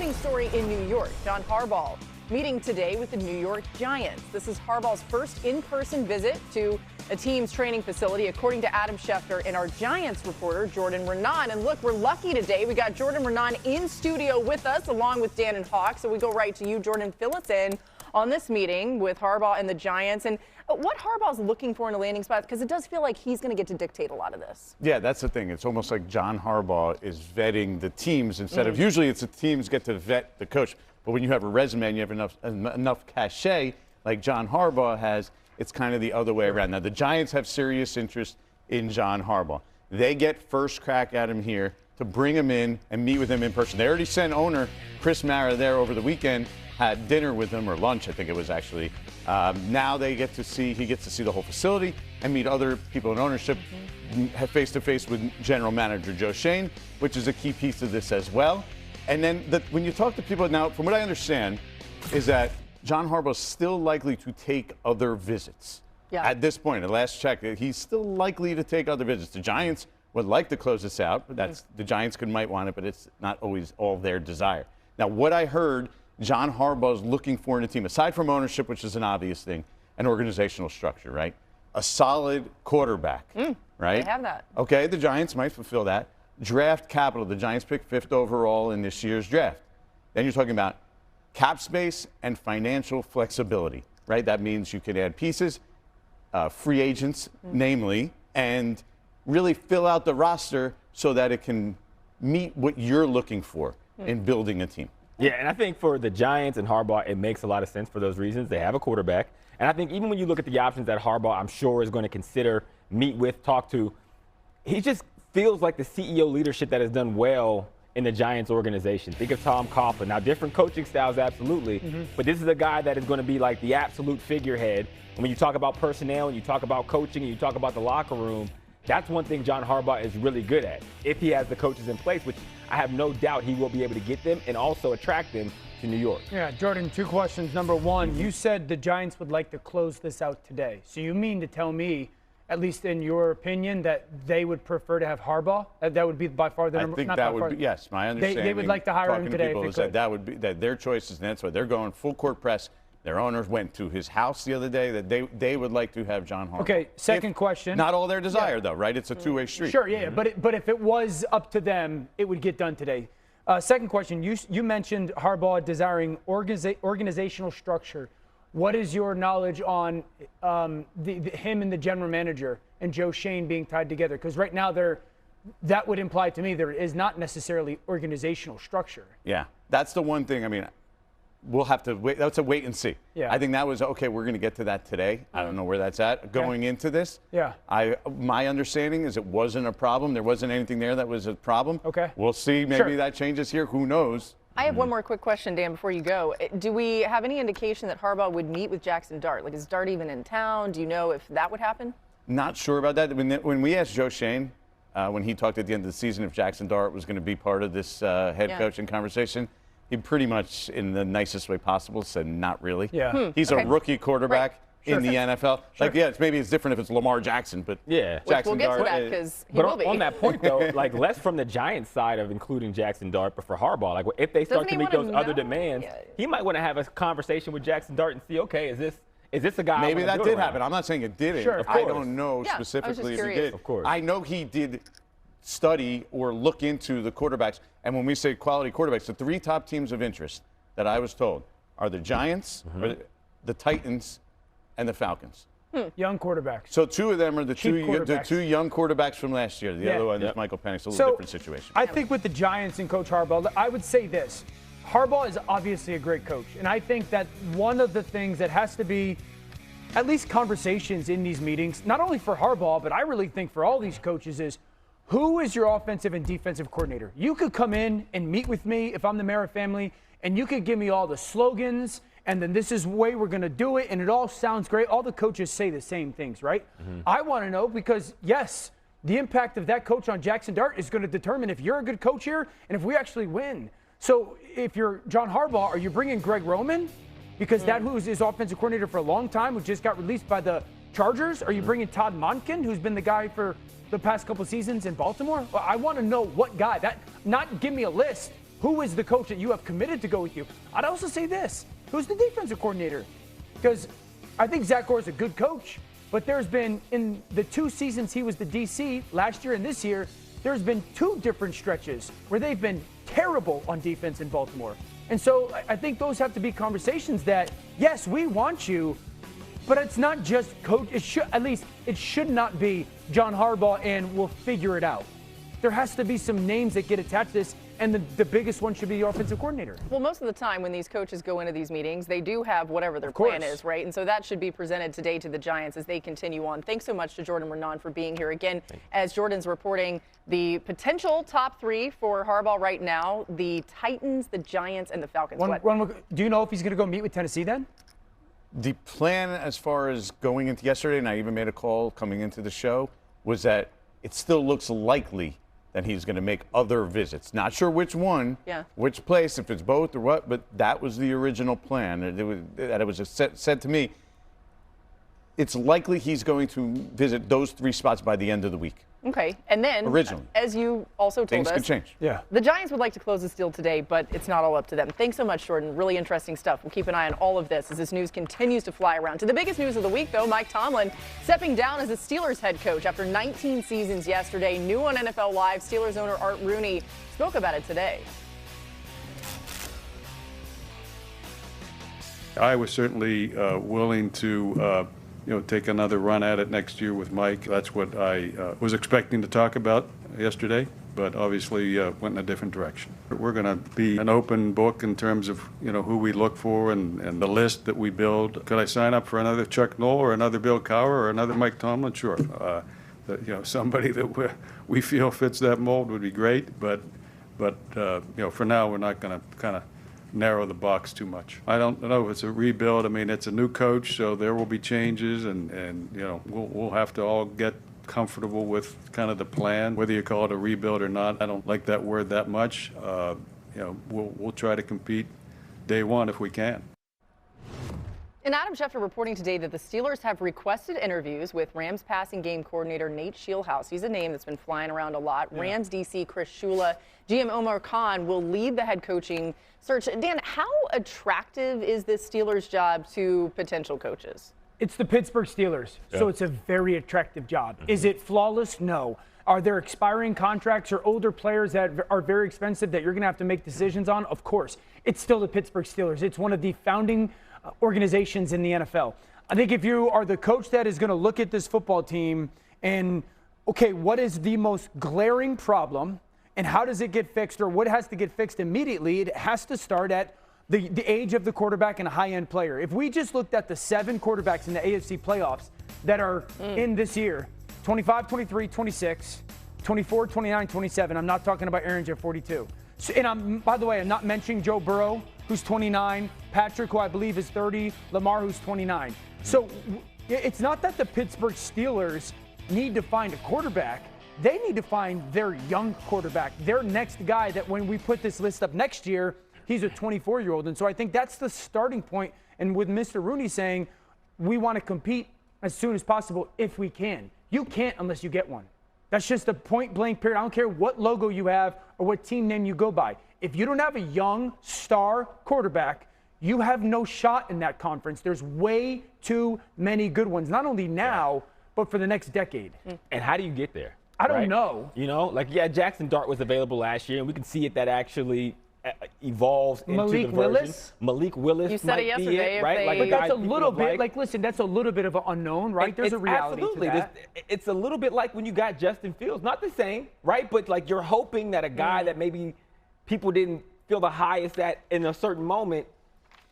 exciting story in New York. John Harbaugh meeting today with the New York Giants. This is Harbaugh's first in-person visit to a team's training facility, according to Adam Schefter and our Giants reporter, Jordan Raanan. And look, we're lucky today. We got Jordan Raanan in studio with us, along with Dan and Hawk. So we go right to you, Jordan. Fill us in on this meeting with Harbaugh and the Giants, and what Harbaugh's looking for in a landing spot, because it does feel like he's going to get to dictate a lot of this. Yeah, that's the thing. It's almost like John Harbaugh is vetting the teams instead of usually it's the teams get to vet the coach. But when you have a resume and you have enough cachet like John Harbaugh has, it's kind of the other way around. Now, the Giants have serious interest in John Harbaugh. They get first crack at him here to bring him in and meet with him in person. They already sent owner Chris Mara there over the weekend, had dinner with him, or lunch, I think it was actually. Now he gets to see the whole facility and meet other people in ownership, face-to-face with general manager Joe Schoen, which is a key piece of this as well. And then when you talk to people now, from what I understand, is that John Harbaugh is still likely to take other visits. Yeah. At this point, the last check, he's still likely to take other visits. The Giants would like to close this out, but the Giants might want it, but it's not always all their desire. Now, what I heard John Harbaugh is looking for in a team, aside from ownership, which is an obvious thing, an organizational structure, right? A solid quarterback, right? They have that. Okay, the Giants might fulfill that. Draft capital. The Giants picked 5th overall in this year's draft. Then you're talking about cap space and financial flexibility, right? That means you can add pieces, free agents, namely, and really fill out the roster so that it can meet what you're looking for in building a team. Yeah, and I think for the Giants and Harbaugh, it makes a lot of sense for those reasons. They have a quarterback. And I think even when you look at the options that Harbaugh, I'm sure, is going to consider, meet with, talk to, he just feels like the CEO leadership that has done well in the Giants organization. Think of Tom Coughlin. Now, different coaching styles, absolutely, but this is a guy that is going to be like the absolute figurehead. And when you talk about personnel and you talk about coaching and you talk about the locker room, that's one thing John Harbaugh is really good at, if he has the coaches in place, which I have no doubt he will be able to get them and also attract them to New York. Yeah, Jordan, 2 questions. Number one, you said the Giants would like to close this out today. So you mean to tell me, at least in your opinion, that they would prefer to have Harbaugh? That would be by far the number one? I think that would be, yes, my understanding. They would like to hire him today. Is that would be that their choices, and that's why they're going full court press. Their owners went to his house the other day that they would like to have John Harbaugh. Okay, second question. Not all their desire, though, right? It's a two-way street. Sure, yeah, but if it was up to them, it would get done today. Second question, you mentioned Harbaugh desiring organizational structure. What is your knowledge on him and the general manager and Joe Schoen being tied together? Because right now that would imply to me there is not necessarily organizational structure. Yeah, that's the one thing. I mean, we'll have to wait. That's a wait and see. Yeah. I think that was okay. We're going to get to that today. I don't know where that's at going into this. Yeah. My understanding is it wasn't a problem. There wasn't anything there that was a problem. Okay. We'll see. Maybe that changes here. Who knows? I have one more quick question, Dan, before you go. Do we have any indication that Harbaugh would meet with Jaxson Dart? Like, is Dart even in town? Do you know if that would happen? Not sure about that. When we asked Joe Schoen, when he talked at the end of the season, if Jaxson Dart was going to be part of this head coaching conversation, he pretty much, in the nicest way possible, said not really. Yeah. He's a rookie quarterback in the NFL. Like, maybe it's different if it's Lamar Jackson, but Jaxson we'll get Dart. To that because he will be. On that point, though, like less from the Giants side of including Jaxson Dart, but for Harbaugh, like if they start to meet those other demands, he might want to have a conversation with Jaxson Dart and see, okay, is this a guy? Maybe that did happen. I'm not saying it didn't. Sure, I don't know specifically if he did. Of course. I know he did study or look into the quarterbacks. And when we say quality quarterbacks, the 3 top teams of interest that I was told are the Giants, the Titans, and the Falcons. Young quarterbacks. So 2 of them are the two young quarterbacks from last year. The other one is Michael Penix. A little different situation. I think with the Giants and Coach Harbaugh, I would say this. Harbaugh is obviously a great coach. And I think that one of the things that has to be at least conversations in these meetings, not only for Harbaugh, but I really think for all these coaches is, who is your offensive and defensive coordinator? You could come in and meet with me if I'm the Mara family, and you could give me all the slogans, and then this is the way we're going to do it, and it all sounds great. All the coaches say the same things, right? I want to know because, yes, the impact of that coach on Jaxson Dart is going to determine if you're a good coach here and if we actually win. So if you're John Harbaugh, are you bringing Greg Roman? Because that who's his offensive coordinator for a long time, who just got released by the Chargers? Are you bringing Todd Monken, who's been the guy for the past couple seasons in Baltimore? Well, I want to know what guy. Not give me a list. Who is the coach that you have committed to go with you? I'd also say this. Who's the defensive coordinator? Because I think Zach Gore is a good coach, but there's been, in the 2 seasons he was the DC, last year and this year, there's been 2 different stretches where they've been terrible on defense in Baltimore. And so I think those have to be conversations that, yes, we want you, but it's not just coach. It should not be John Harbaugh and we'll figure it out. There has to be some names that get attached to this, and the biggest one should be the offensive coordinator. Well, most of the time when these coaches go into these meetings, they do have whatever their plan is, right? And so that should be presented today to the Giants as they continue on. Thanks so much to Jordan Raanan for being here. Again, as Jordan's reporting, the potential top 3 for Harbaugh right now, the Titans, the Giants, and the Falcons. Do you know if he's going to go meet with Tennessee then? The plan as far as going into yesterday, and I even made a call coming into the show, was that it still looks likely that he's going to make other visits. Not sure which one, which place, if it's both or what, but that was the original plan. It was just said to me, it's likely he's going to visit those 3 spots by the end of the week. Okay, and then, originally, as you also told things us, could change. Yeah. The Giants would like to close this deal today, but it's not all up to them. Thanks so much, Jordan. Really interesting stuff. We'll keep an eye on all of this as this news continues to fly around. To the biggest news of the week, though, Mike Tomlin stepping down as the Steelers head coach after 19 seasons yesterday. New on NFL Live, Steelers owner Art Rooney spoke about it today. I was certainly willing to take another run at it next year with Mike. That's what I was expecting to talk about yesterday, but obviously went in a different direction. We're going to be an open book in terms of who we look for and the list that we build. Could I sign up for another Chuck Noll or another Bill Cowher or another Mike Tomlin? Sure. Somebody that we feel fits that mold would be great, but for now we're not going to kind of narrow the box too much. I don't know if it's a rebuild. I mean, it's a new coach, so there will be changes, and we'll have to all get comfortable with kind of the plan, whether you call it a rebuild or not. I don't like that word that much. We'll try to compete day one if we can. And Adam Schefter reporting today that the Steelers have requested interviews with Rams passing game coordinator Nate Scheelhaase. He's a name that's been flying around a lot. Yeah. Rams DC Chris Shula, GM Omar Khan will lead the head coaching search. Dan, how attractive is this Steelers job to potential coaches? It's the Pittsburgh Steelers, so it's a very attractive job. Is it flawless? No. Are there expiring contracts or older players that are very expensive that you're going to have to make decisions on? Of course. It's still the Pittsburgh Steelers. It's one of the founding organizations in the NFL. I think if you are the coach that is going to look at this football team and, okay, what is the most glaring problem and how does it get fixed, or what has to get fixed immediately? It has to start at the age of the quarterback and a high-end player. If we just looked at the 7 quarterbacks in the AFC playoffs that are in this year, 25, 23, 26, 24, 29, 27. I'm not talking about Aaron at 42. So, and by the way, I'm not mentioning Joe Burrow, who's 29, Patrick, who I believe is 30, Lamar, who's 29. So it's not that the Pittsburgh Steelers need to find a quarterback. They need to find their young quarterback, their next guy that when we put this list up next year, he's a 24-year-old. And so I think that's the starting point. And with Mr. Rooney saying, we want to compete as soon as possible if we can. You can't unless you get one. That's just a point-blank period. I don't care what logo you have or what team name you go by. If you don't have a young star quarterback, you have no shot in that conference. There's way too many good ones, not only now, but for the next decade. And how do you get there? I don't know. Jaxson Dart was available last year, and we can see it that actually evolves into Malik the version. Willis? Malik Willis. You said it yesterday, right? But that's a little bit, listen, that's a little bit of an unknown, right? There's a reality to that. It's a little bit like when you got Justin Fields. Not the same, right? But like you're hoping that a guy that maybe people didn't feel the highest at in a certain moment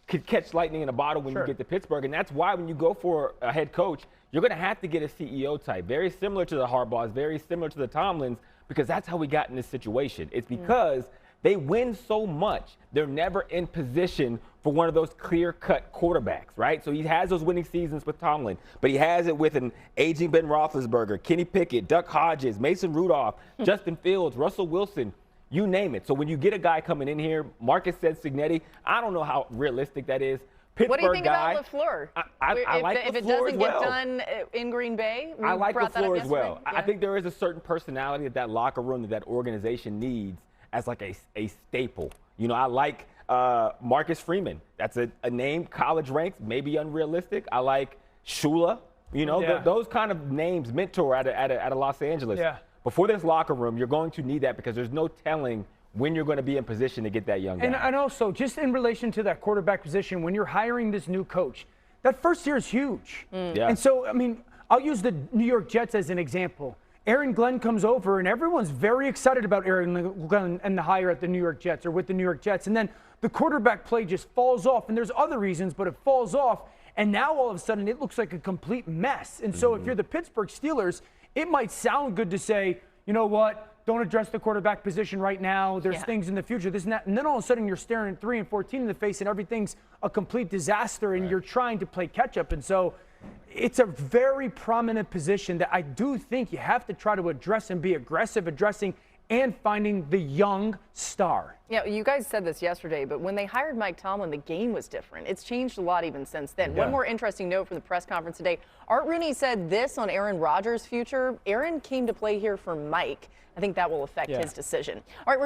could catch lightning in a bottle when you get to Pittsburgh. And that's why when you go for a head coach, you're going to have to get a CEO type, very similar to the Harbaughs, very similar to the Tomlins, because that's how we got in this situation. It's because they win so much, they're never in position for one of those clear-cut quarterbacks, right? So he has those winning seasons with Tomlin, but he has it with an aging Ben Roethlisberger, Kenny Pickett, Duck Hodges, Mason Rudolph, Justin Fields, Russell Wilson, you name it. So when you get a guy coming in here, Marcus said Signetti, I don't know how realistic that is. Pittsburgh what do you think guy, about LaFleur? I like if LaFleur it doesn't as well. get done in Green Bay, I like LaFleur as well. Yeah. I think there is a certain personality that locker room, that organization needs as like a staple. You know, I like Marcus Freeman. That's a name, college ranks, maybe unrealistic. I like Shula. You know, those kind of names, mentor at a Los Angeles. Yeah. Before this locker room, you're going to need that because there's no telling when you're going to be in position to get that young guy. And also, just in relation to that quarterback position, when you're hiring this new coach, that first year is huge. Yeah. And so, I mean, I'll use the New York Jets as an example. Aaron Glenn comes over, and everyone's very excited about Aaron Glenn and the hire at the New York Jets or with the New York Jets. And then the quarterback play just falls off. And there's other reasons, but it falls off. And now all of a sudden it looks like a complete mess. And so if you're the Pittsburgh Steelers, it might sound good to say, you know what, don't address the quarterback position right now. There's things in the future, this and that. And then all of a sudden you're staring 3-14 in the face and everything's a complete disaster and you're trying to play catch up. And so it's a very prominent position that I do think you have to try to address and be aggressive addressing and finding the young star. Yeah, you guys said this yesterday, but when they hired Mike Tomlin, the game was different. It's changed a lot even since then. One more interesting note from the press conference today. Art Rooney said this on Aaron Rodgers' future. Aaron came to play here for Mike. I think that will affect his decision. All right, we're just